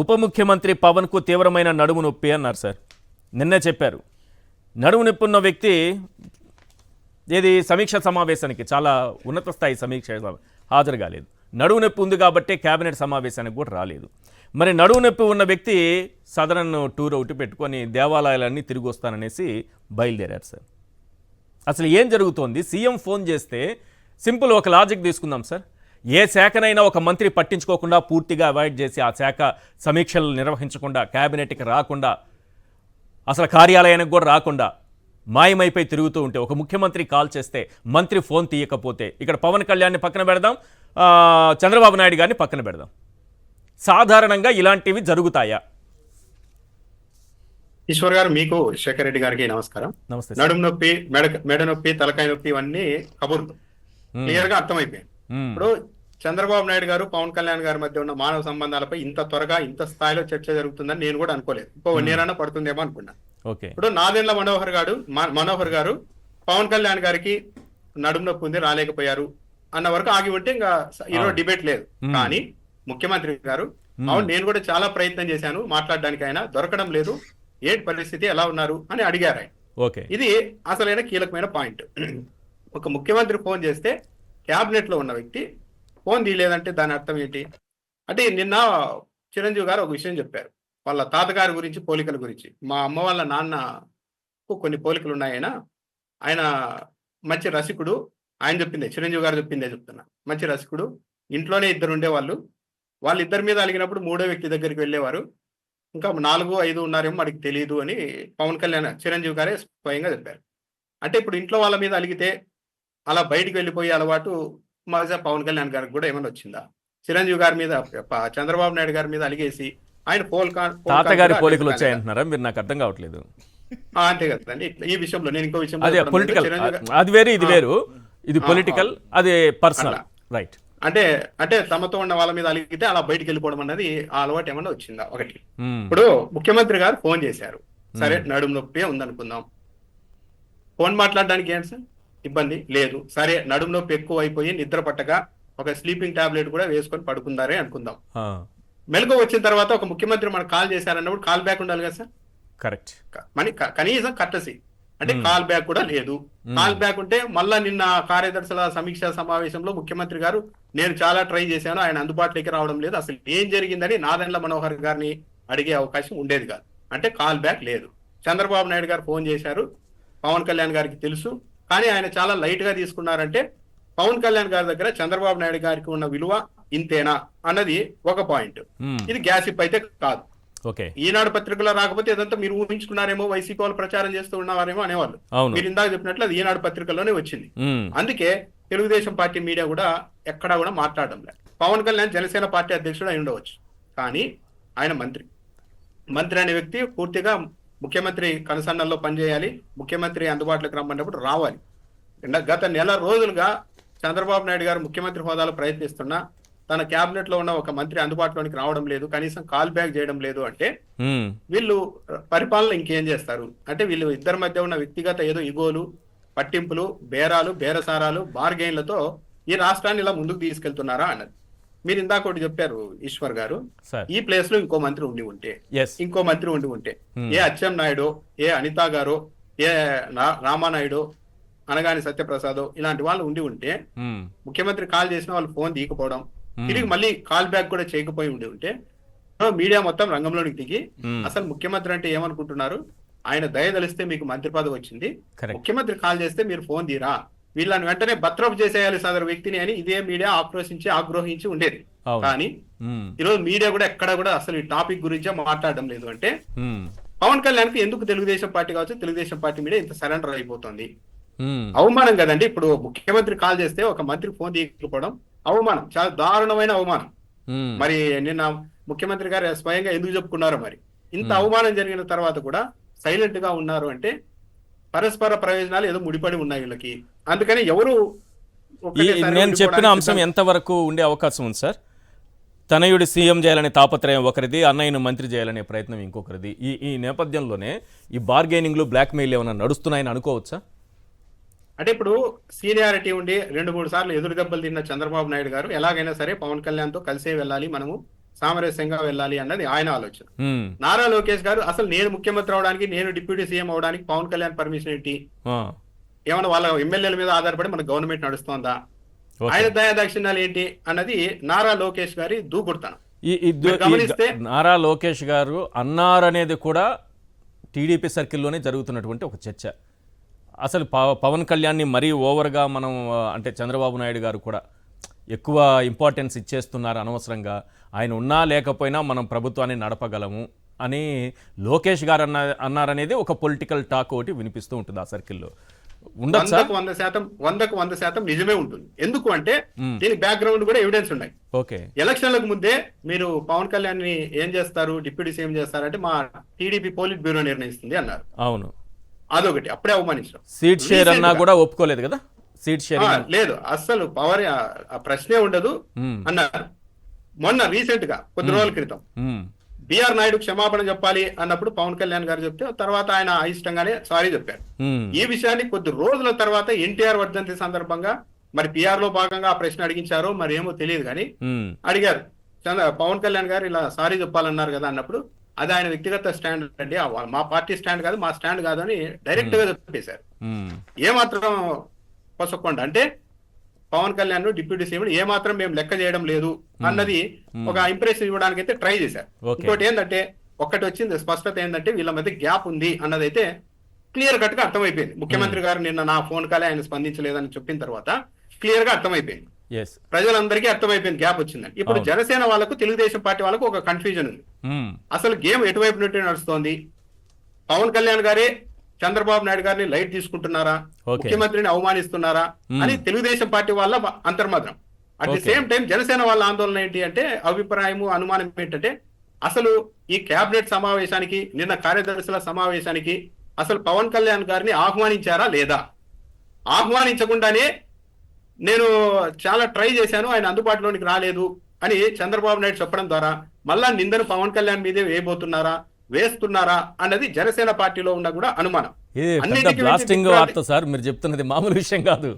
ఉప ముఖ్యమంత్రి పవన్కు తీవ్రమైన నడుము నొప్పి అన్నారు సార్. నిన్నే చెప్పారు. నడుము నొప్పి ఉన్న వ్యక్తి ఏది సమీక్ష సమావేశానికి చాలా ఉన్నత స్థాయి సమీక్ష హాజరు కాలేదు. నడుము నొప్పి ఉంది కాబట్టి కేబినెట్ సమావేశానికి కూడా రాలేదు. మరి నడుము నొప్పి ఉన్న వ్యక్తి సదరన్ టూర్ ఒకటి పెట్టుకొని దేవాలయాలన్నీ తిరిగి వస్తాననేసి బయలుదేరారు సార్. అసలు ఏం జరుగుతోంది? సీఎం ఫోన్ చేస్తే సింపుల్ ఒక లాజిక్ తీసుకుందాం సార్. ఏ శాఖనైనా ఒక మంత్రి పట్టించుకోకుండా పూర్తిగా అవాయిడ్ చేసి ఆ శాఖ సమీక్షలు నిర్వహించకుండా కేబినెట్కి రాకుండా అసలు కార్యాలయానికి కూడా రాకుండా మాయమైపోయి తిరుగుతూ ఉంటే ఒక ముఖ్యమంత్రి కాల్ చేస్తే మంత్రి ఫోన్ తీయకపోతే ఇక్కడ పవన్ కళ్యాణ్ని పక్కన పెడదాం, చంద్రబాబు నాయుడు గారిని పక్కన పెడదాం. సాధారణంగా ఇలాంటివి జరుగుతాయా? ఈశ్వర్ గారు, మీకు శేఖర్ రెడ్డి గారికి నమస్కారం. నమస్తే. నడుము నొప్పి, మెడ నొప్పి, తలకాయ నొప్పి ఇవన్నీ కబుర్లు క్లియర్ గా అర్థమైపోయాయి. ఇప్పుడు చంద్రబాబు నాయుడు గారు పవన్ కళ్యాణ్ గారి మధ్య ఉన్న మానవ సంబంధాలపై ఇంత త్వరగా ఇంత స్థాయిలో చర్చ జరుగుతుందని నేను కూడా అనుకోలేదు. ఇంకో 1 year పడుతుందేమో అనుకున్నా. ఇప్పుడు నాదెండ్ల మనోహర్ గారు పవన్ కళ్యాణ్ గారికి నడుము నొప్పి ఉంది రాలేకపోయారు అన్న వరకు ఆగి ఉంటే ఇంకా ఈరోజు డిబేట్ లేదు. కానీ ముఖ్యమంత్రి గారు అవును నేను కూడా చాలా ప్రయత్నం చేశాను మాట్లాడడానికి, ఆయన దొరకడం లేదు, ఏంటి పరిస్థితి, ఎలా ఉన్నారు అని అడిగారు ఆయన. ఇది అసలైన కీలకమైన పాయింట్. ఒక ముఖ్యమంత్రి ఫోన్ చేస్తే క్యాబినెట్ లో ఉన్న వ్యక్తి ఫోన్ తీయలేదంటే దాని అర్థం ఏంటి అంటే, నిన్న చిరంజీవి గారు ఒక విషయం చెప్పారు వాళ్ళ తాతగారి గురించి, పోలికల గురించి. మా అమ్మ వాళ్ళ నాన్నకు కొన్ని పోలికలు ఉన్నాయన, ఆయన మంచి రసికుడు. ఆయన చెప్పిందే, చిరంజీవి గారు చెప్పిందే చెప్తున్నా. మంచి రసికుడు, ఇంట్లోనే 2 ఉండేవాళ్ళు. వాళ్ళిద్దరి మీద అలిగినప్పుడు 3వ వ్యక్తి దగ్గరికి వెళ్ళేవారు. ఇంకా 4, 5 ఉన్నారేమో మనకి తెలియదు అని పవన్ కళ్యాణ్ చిరంజీవి గారే స్వయంగా చెప్పారు. అంటే ఇప్పుడు ఇంట్లో వాళ్ళ మీద అలిగితే అలా బయటికి వెళ్ళిపోయే అలవాటు మజా పవన్ కళ్యాణ్ గారికి కూడా ఏమైనా వచ్చిందా? చిరంజీవి గారి మీద, చంద్రబాబు నాయుడు గారి మీద అలిగేసి ఆయన తాతగారి పోలికలు వచ్చాయంటున్నారా? మీరు నాకు అర్థం కావట్లేదు. అంతే కదండి. ఈ విషయంలో నేను ఇంకో విషయం, పొలిటికల్ అది వేరు, ఇది వేరు, ఇది పొలిటికల్, అది పర్సనల్, రైట్. అంటే తమతో ఉన్న వాళ్ళ మీద అలిగితే అలా బయటికి వెళ్ళిపోవడం అన్నది ఆ అలవాటు ఏమన్నా వచ్చిందా? ఒకటి. ఇప్పుడు ముఖ్యమంత్రి గారు ఫోన్ చేశారు, సరే నడుము నొప్పి ఉందనుకుందాం, ఫోన్ మాట్లాడడానికి ఏంటి సార్ ఇబ్బంది లేదు. సరే నడుము నొప్పి ఎక్కువ అయిపోయి నిద్ర పట్టగా ఒక స్లీపింగ్ టాబ్లెట్ కూడా వేసుకొని పడుకుందారే అనుకుందాం. మెలకు వచ్చిన తర్వాత ఒక ముఖ్యమంత్రి మనకు కాల్ చేశారన్నప్పుడు కాల్ బ్యాక్ ఉండాలి కదా సార్. కరెక్ట్. కనీసం కట్టసి అంటే కాల్ బ్యాక్ కూడా లేదు. కాల్ బ్యాక్ ఉంటే మళ్ళా నిన్న కార్యదర్శుల సమీక్షా సమావేశంలో ముఖ్యమంత్రి గారు నేను చాలా ట్రై చేశాను, ఆయన అందుబాటులోకి రావడం లేదు, అసలు ఏం జరిగిందని నాదెండ్ల మనోహర్ గారిని అడిగే అవకాశం ఉండేది కాదు. అంటే కాల్ బ్యాక్ లేదు. చంద్రబాబు నాయుడు గారు ఫోన్ చేశారు, పవన్ కళ్యాణ్ గారికి తెలుసు, కానీ ఆయన చాలా లైట్ గా తీసుకున్నారంటే పవన్ కళ్యాణ్ గారి దగ్గర చంద్రబాబు నాయుడు గారికి ఉన్న విలువ ఇంతేనా అన్నది ఒక పాయింట్. ఇది గ్యాసిప్ అయితే కాదు. ఈనాడు పత్రికలో రాకపోతే ఇదంతా మీరు ఊహించుకున్నారేమో, వైసీపీ వాళ్ళు ప్రచారం చేస్తూ ఉన్నవారేమో అనేవాళ్ళు. మీరు ఇందాక చెప్పినట్లు అది ఈనాడు పత్రికల్లోనే వచ్చింది. అందుకే తెలుగుదేశం పార్టీ మీడియా కూడా ఎక్కడా కూడా మాట్లాడడం లేదు. పవన్ కళ్యాణ్ జనసేన పార్టీ అధ్యక్షుడు అయి ఉండవచ్చు, కానీ ఆయన మంత్రి అనే వ్యక్తి పూర్తిగా ముఖ్యమంత్రి కనుసన్నల్లో పనిచేయాలి, ముఖ్యమంత్రి అందుబాటులోకి రమ్మన్నప్పుడు రావాలి. గత నెల రోజులుగా చంద్రబాబు నాయుడు గారు ముఖ్యమంత్రి హోదాలో ప్రయత్నిస్తున్నా తన క్యాబినెట్ లో ఉన్న ఒక మంత్రి అందుబాటులోనికి రావడం లేదు, కనీసం కాల్ బ్యాక్ చేయడం లేదు అంటే వీళ్ళు పరిపాలన ఇంకేం చేస్తారు? అంటే వీళ్ళు ఇద్దరి మధ్య ఉన్న వ్యక్తిగత ఏదో ఇగోలు, పట్టింపులు, బేరాలు, బేరసారాలు, బార్గెయిన్లతో ఈ రాష్ట్రాన్ని ఇలా ముందుకు తీసుకెళ్తున్నారా అన్నది. మీరు ఇందాక ఒకటి చెప్పారు ఈశ్వర్ గారు, ఈ ప్లేస్ లో ఇంకో మంత్రి ఉండి ఉంటే ఏ అచ్చెం నాయుడు, ఏ అనితా గారో, ఏ రామానాయుడు, అనగాని సత్యప్రసాద్ ఇలాంటి వాళ్ళు ఉండి ఉంటే ముఖ్యమంత్రి కాల్ చేసిన వాళ్ళు ఫోన్ తీయకపోవడం, తిరిగి మళ్ళీ కాల్ బ్యాక్ కూడా చేయకపోయి ఉంటే మీడియా మొత్తం రంగంలోనికి దిగి అసలు ముఖ్యమంత్రి అంటే ఏమనుకుంటున్నారు, ఆయన దయదలిస్తే మీకు మంత్రి పదవి వచ్చింది, ముఖ్యమంత్రి కాల్ చేస్తే మీరు ఫోన్ తీరా, వీళ్ళని వెంటనే బత్రఫ్ చేసేయాలి సదరు వ్యక్తిని అని ఇదే మీడియా ఆగ్రహించి ఉండేది. కానీ ఈరోజు మీడియా కూడా ఎక్కడ కూడా అసలు ఈ టాపిక్ గురించే మాట్లాడడం లేదు. అంటే పవన్ కళ్యాణ్ కి ఎందుకు తెలుగుదేశం పార్టీ కావచ్చు, తెలుగుదేశం పార్టీ మీడియా ఇంత సరెండర్ అయిపోతుంది? అవమానం కదండి. ఇప్పుడు ముఖ్యమంత్రి కాల్ చేస్తే ఒక మంత్రి ఫోన్ తీయకపోవడం అవమానం, చాలా దారుణమైన అవమానం. మరి నిన్న ముఖ్యమంత్రి గారు స్వయంగా ఎందుకు చెప్పుకున్నారో మరి. ఇంత అవమానం జరిగిన తర్వాత కూడా సైలెంట్ గా ఉన్నారు అంటే పరస్పర ప్రయోజనాలు ఏదో ముడిపడి ఉన్నాయి వీళ్ళకి. అందుకని ఎవరు నేను చెప్పిన అంశం ఎంతవరకు ఉండే అవకాశం ఉంది సార్? తనయుడి సీఎం చేయాలనే తాపత్రయం ఒకరిది, అన్నయ్యను మంత్రి చేయాలనే ప్రయత్నం ఇంకొకరిది. ఈ నేపథ్యంలోనే ఈ బార్గెనింగ్లు, బ్లాక్మెయిల్ ఏమైనా నడుస్తున్నాయని అనుకోవచ్చా? అంటే ఇప్పుడు సీనియారిటీ ఉండి 2-3 సార్లు ఎదురు దెబ్బలు తిన్న చంద్రబాబు నాయుడు గారు ఎలాగైనా సరే పవన్ కళ్యాణ్ తో కలిసే వెళ్ళాలి, మనము సామరస్యంగా వెళ్ళాలి అన్నది ఆయన ఆలోచన. ఉమ్, నారా లోకేష్ గారు అసలు నేను ముఖ్యమంత్రి అవడానికి, నేను డిప్యూటీ సీఎం అవడానికి పవన్ కళ్యాణ్ పర్మిషన్ ఏంటి? ఆ, ఏమన్నా వాళ్ళ ఎమ్మెల్యేల మీద ఆధారపడి మన గవర్నమెంట్ నడుస్తోందా? ఓకే. ఆయన దయాదాక్షిణ్యాలు ఏంటి అన్నది నారా లోకేష్ గారి దూకుడుతనం. ఈ మీరు గమనిస్తే నారా లోకేష్ గారు అన్నారనేది కూడా టీడీపీ సర్కిల్లోనే జరుగుతున్నటువంటి ఒక చర్చ. అసలు పవన్ కళ్యాణ్ని మరీ ఓవర్గా మనం అంటే చంద్రబాబు నాయుడు గారు కూడా ఎక్కువ ఇంపార్టెన్స్ ఇచ్చేస్తున్నారు అనవసరంగా, ఆయన ఉన్నా లేకపోయినా మనం ప్రభుత్వాన్ని నడపగలము అని లోకేష్ గారు అన్నారనేది ఒక పొలిటికల్ టాక్ ఒకటి వినిపిస్తూ ఉంటుంది ఆ సర్కిల్లో. ఉండొచ్చా? 100% నిజమే ఉంటుంది. ఎందుకు అంటే దీని బ్యాక్గ్రౌండ్ కూడా ఎవిడెన్స్ ఉన్నాయి. ఓకే. ఎలక్షన్లకు ముందే మీరు పవన్ కళ్యాణ్ ని ఏం చేస్తారు, డిప్యూటీ సీఎం చేస్తారంటే మా టీడీపీ పోలిట్ బ్యూరో నిర్ణయిస్తుంది అన్నారు. అవును. అదొకటి, అప్పుడే అవమానించడం. సీట్ షేర్ అన్నా కూడా ఒప్పుకోలేదు కదా, సీట్ షేర్ లేదు, అస్సలు పవర్ ఆ ప్రశ్నే ఉండదు అన్నారు. మొన్న రీసెంట్ గా కొద్ది రోజుల క్రితం బిఆర్ నాయుడు క్షమాపణ చెప్పాలి అన్నప్పుడు పవన్ కళ్యాణ్ గారు చెప్తే తర్వాత ఆయన అయిష్టంగానే సారీ చెప్పారు. ఈ విషయాన్ని కొద్ది రోజుల తర్వాత ఎన్టీఆర్ వర్ధంతి సందర్భంగా మరి పిఆర్ లో భాగంగా ఆ ప్రశ్న అడిగించారో మరి ఏమో తెలియదు కానీ అడిగారు, పవన్ కళ్యాణ్ గారు ఇలా సారీ చెప్పాలన్నారు కదా అన్నప్పుడు, అది ఆయన వ్యక్తిగత స్టాండ్ అండి, మా పార్టీ స్టాండ్ కాదు, మా స్టాండ్ కాదు అని డైరెక్ట్ గా చెప్పేశారు. ఏమాత్రం పొసక్కుండా అంటే పవన్ కళ్యాణ్ డిప్యూటీ సీఎం ఏమాత్రం మేము లెక్క చేయడం లేదు అన్నది ఒక ఇంప్రెషన్ ఇవ్వడానికి అయితే ట్రై చేశారు. ఇంకోటి ఏంటంటే ఒకటి వచ్చింది స్పష్టత ఏంటంటే వీళ్ళ మధ్య గ్యాప్ ఉంది అన్నదైతే క్లియర్ కట్ గా అర్థమైపోయింది. ముఖ్యమంత్రి గారు నిన్న నా ఫోన్ కాలే ఆయన స్పందించలేదని చెప్పిన తర్వాత క్లియర్ గా అర్థమైపోయింది, ప్రజలందరికీ అర్థమైపోయింది గ్యాప్ వచ్చిందని. ఇప్పుడు జనసేన వాళ్ళకు, తెలుగుదేశం పార్టీ వాళ్ళకు ఒక కన్ఫ్యూజన్ ఉంది. అసలు గేమ్ ఎటువైపు నుండి నడుస్తోంది? పవన్ కళ్యాణ్ గారే చంద్రబాబు నాయుడు గారిని లైట్ తీసుకుంటున్నారా, ముఖ్యమంత్రిని అవమానిస్తున్నారా అని తెలుగుదేశం పార్టీ వాళ్ళ అంతర్మదనం. At the same time Janasena వాళ్ళ ఆందోళన ఏంటి అంటే, అభిప్రాయము అనుమానం ఏంటంటే, అసలు ఈ కేబినెట్ సమావేశానికి, నిన్న కార్యదర్శుల సమావేశానికి అసలు పవన్ కళ్యాణ్ గారిని ఆహ్వానించారా లేదా? ఆహ్వానించకుండానే నేను చాలా ట్రై చేశాను, ఆయన అందుబాటులోనికి రాలేదు అని చంద్రబాబు నాయుడు చెప్పడం ద్వారా మళ్ళా నిందను పవన్ కళ్యాణ్ మీదే వేయబోతున్నారా, వేస్తున్నారా అన్నది జనసేన పార్టీలో ఉన్న కూడా అనుమానం. సార్ మీరు చెప్తున్నది మామూలు విషయం కాదు.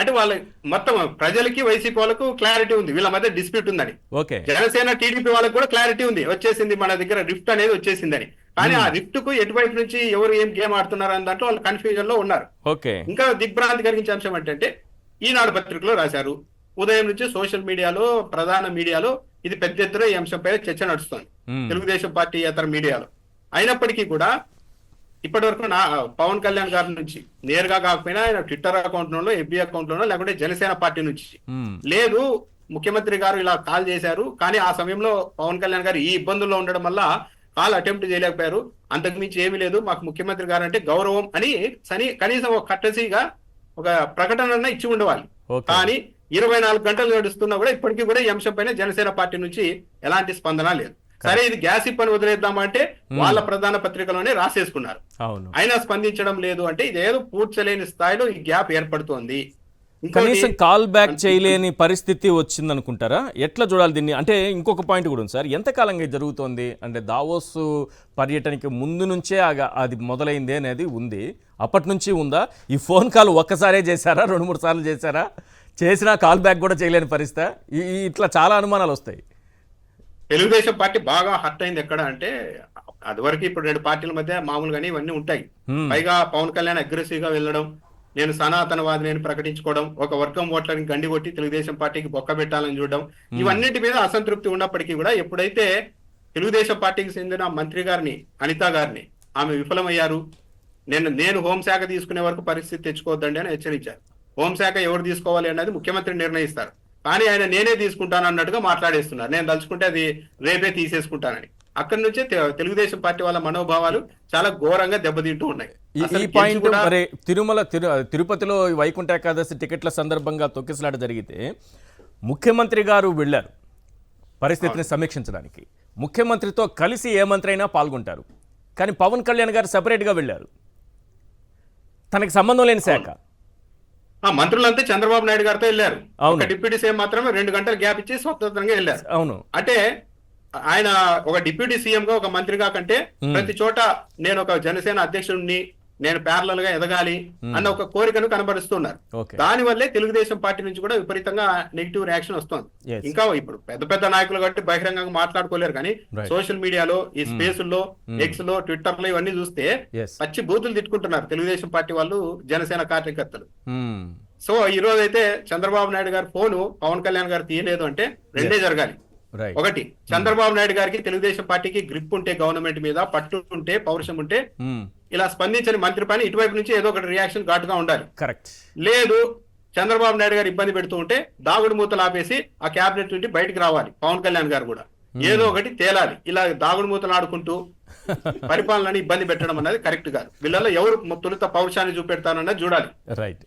అంటే వాళ్ళ మొత్తం ప్రజలకి, వైసీపీ వాళ్ళకు క్లారిటీ ఉంది వీళ్ళ మధ్య డిస్ప్యూట్ ఉందని. జనసేన టీడీపీ వాళ్ళకు కూడా క్లారిటీ ఉంది, వచ్చేసింది మన దగ్గర రిఫ్ట్ అనేది వచ్చేసిందని. కానీ ఆ రిఫ్ట్ కు ఎటువైపు నుంచి ఎవరు ఏం గేమ్ ఆడుతున్నారు అన్న దాంట్లో వాళ్ళు కన్ఫ్యూజన్ లో ఉన్నారు. ఇంకా దిగ్భ్రాంతి కలిగించే అంశం ఏంటంటే, ఈనాడు పత్రికలో రాశారు, ఉదయం నుంచి సోషల్ మీడియాలో, ప్రధాన మీడియాలో ఇది పెద్ద ఎత్తున ఈ అంశంపై చర్చ నడుస్తోంది, తెలుగుదేశం పార్టీ ఇతర మీడియాలో. అయినప్పటికీ కూడా ఇప్పటి వరకు పవన్ కళ్యాణ్ గారి నుంచి నేరుగా కాకపోయినా ఆయన ట్విట్టర్ అకౌంట్ లోనో, ఎఫ్బీ అకౌంట్ లోనో, లేకుంటే జనసేన పార్టీ నుంచి లేదు, ముఖ్యమంత్రి గారు ఇలా కాల్ చేశారు కానీ ఆ సమయంలో పవన్ కళ్యాణ్ గారు ఈ ఇబ్బందుల్లో ఉండడం వల్ల కాల్ అటెంప్ట్ చేయలేకపోయారు, అంతకుమించి ఏమీ లేదు, మాకు ముఖ్యమంత్రి గారు అంటే గౌరవం అని కనీసం ఒక కట్టసీగా ఒక ప్రకటన ఇచ్చి ఉండవాలి. కానీ 24 గంటలు నడుస్తున్నా కూడా ఇప్పటికీ కూడా ఈ అంశం పైన జనసేన పార్టీ నుంచి ఎలాంటి స్పందన లేదు. సరే ఇది గ్యాసిప్ అని వదిలేద్దామంటే వాళ్ళ ప్రధాన పత్రికలోనే రాసేసుకున్నారు, అయినా స్పందించడం లేదు. అంటే ఇదేదో పూడ్చలేని స్థాయిలో ఈ గ్యాప్ ఏర్పడుతోంది. కనీసం కాల్ బ్యాక్ చేయలేని పరిస్థితి వచ్చింది అనుకుంటారా? ఎట్లా చూడాలి దీన్ని? అంటే ఇంకొక పాయింట్ కూడా ఉంది సార్, ఎంతకాలంగా జరుగుతోంది అంటే దావోస్ పర్యటనకి ముందు నుంచే అది మొదలైంది అనేది ఉంది, అప్పటి నుంచి ఉందా? ఈ ఫోన్ కాల్ ఒక్కసారే చేశారా, 2-3 సార్లు చేశారా? చేసినా కాల్ బ్యాక్ కూడా చేయలేని పరిస్థితి, ఇట్లా చాలా అనుమానాలు వస్తాయి. తెలుగుదేశం పార్టీ బాగా హర్ట్ అయింది ఎక్కడ అంటే, అదివరకు ఇప్పుడు 2 పార్టీల మధ్య మామూలుగానే ఇవన్నీ ఉంటాయి, పైగా పవన్ కళ్యాణ్ అగ్రెసివ్ గా వెళ్ళడం, నేను సనాతనవాదిని ప్రకటించుకోవడం, ఒక వర్గం ఓట్లని గండి కొట్టి తెలుగుదేశం పార్టీకి బొక్క పెట్టాలని చూడడం, ఇవన్నిటి మీద అసంతృప్తి ఉన్నప్పటికీ కూడా ఎప్పుడైతే తెలుగుదేశం పార్టీకి చెందిన మంత్రి గారిని, అనిత గారిని ఆమె విఫలమయ్యారు, నేను హోంశాఖ తీసుకునే వరకు పరిస్థితి తెచ్చుకోవద్దండి అని హెచ్చరించారు. హోంశాఖ ఎవరు తీసుకోవాలి అన్నది ముఖ్యమంత్రి నిర్ణయిస్తారు, కానీ ఆయన నేనే తీసుకుంటాను అన్నట్టుగా మాట్లాడేస్తున్నారు, నేను తలుచుకుంటే అది రేపే తీసేసుకుంటానని. అక్కడి నుంచే తెలుగుదేశం పార్టీ వాళ్ళ మనోభావాలు చాలా ఘోరంగా దెబ్బతింటూ ఉన్నాయి. ఈ పాయింట్ మరి తిరుపతిలో వైకుంఠ ఏకాదశి టికెట్ల సందర్భంగా తొక్కిసలాట జరిగితే ముఖ్యమంత్రి గారు వెళ్ళారు పరిస్థితిని సమీక్షించడానికి, ముఖ్యమంత్రితో కలిసి ఏ మంత్రి అయినా పాల్గొంటారు, కానీ పవన్ కళ్యాణ్ గారు సెపరేట్గా వెళ్ళారు, తనకి సంబంధం లేని శాఖ. మంత్రులంతా చంద్రబాబు నాయుడు గారితో వెళ్ళారు, ఒక డిప్యూటీ సీఎం మాత్రమే 2 గంటలు గ్యాప్ ఇచ్చి స్వతంత్రంగా వెళ్ళారు. అవును, అంటే ఆయన ఒక డిప్యూటీ సీఎం గా, ఒక మంత్రిగా కంటే ప్రతి చోట నేను ఒక జనసేన అధ్యక్షుడిని, నేను ప్యారలల్ గా ఎదగాలి అన్న ఒక కోరికను కనబరుస్తున్నారు. ఓకే. దానివల్లే తెలుగుదేశం పార్టీ నుంచి కూడా విపరీతంగా నెగిటివ్ రియాక్షన్ వస్తుంది. Yes. ఇంకా ఇప్పుడు పెద్ద పెద్ద నాయకులు కాబట్టి బహిరంగంగా మాట్లాడుకోలేరు కానీ Right. సోషల్ మీడియాలో ఈ స్పేసుల్లో ఎక్స్ లో ట్విట్టర్ లో ఇవన్నీ చూస్తే Yes. పచ్చి బూతులు తిట్టుకుంటున్నారు తెలుగుదేశం పార్టీ వాళ్ళు, జనసేన కార్యకర్తలు. Hmm. సో ఈ రోజు అయితే చంద్రబాబు నాయుడు గారి ఫోను పవన్ కళ్యాణ్ గారు తీయలేదు అంటే రెండే జరగాలి. రైట్. ఒకటి, చంద్రబాబు నాయుడు గారికి తెలుగుదేశం పార్టీకి గ్రిప్ ఉంటే, గవర్నమెంట్ మీద పట్టు ఉంటే, పౌరుషం ఉంటే, ఇలా స్పందించని మంత్రి పైన ఇటువైపు నుంచి ఏదో ఒకటి రియాక్షన్ ఘాటుగా ఉండాలి. కరెక్ట్. లేదు చంద్రబాబు నాయుడు గారు ఇబ్బంది పెడుతూ ఉంటే దాగుడు మూతలు ఆపేసి ఆ క్యాబినెట్ నుండి బయటకు రావాలి. పవన్ కళ్యాణ్ గారు కూడా ఏదో ఒకటి తేలాలి. ఇలా దాగుడు మూతలు ఆడుకుంటూ పరిపాలనని ఇబ్బంది పెట్టడం అనేది కరెక్ట్ కాదు. వీళ్ళలో ఎవరు తొలుత పౌరుషాన్ని చూపెడతానన్నది చూడాలి. రైట్.